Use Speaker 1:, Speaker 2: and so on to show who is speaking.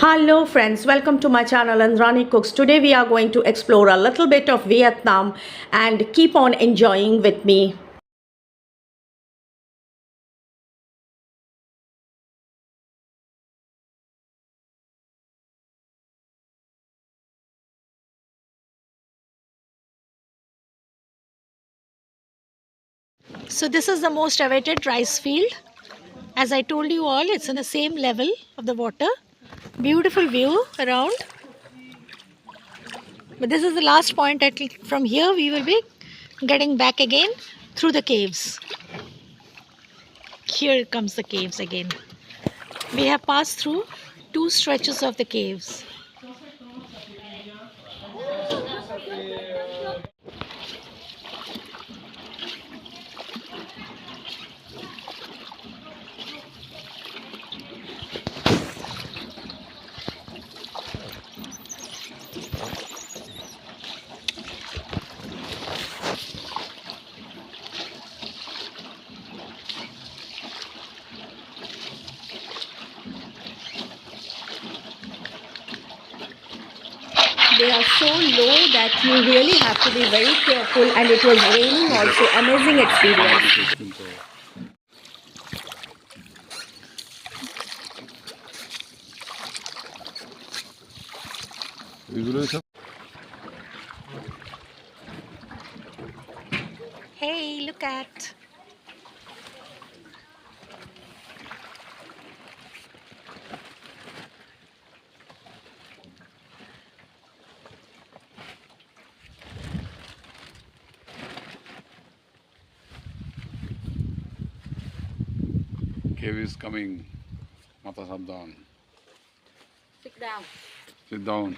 Speaker 1: Hello friends, welcome to my channel and Rani Cooks. Today we are going to explore a little bit of Vietnam and keep on enjoying with me.
Speaker 2: So this is the most awaited rice field. As I told you all, it's in the same level of the water. Beautiful view around. But this is the last point. From here we will be getting back again through the caves. Here comes the caves again. We have passed through two stretches of the caves.
Speaker 1: They are so low that you really have to be very careful, and it was raining also. Amazing experience.
Speaker 2: Hey, look at.
Speaker 3: Cave is coming. Mata sab down.
Speaker 1: Sit down.
Speaker 3: Sit down.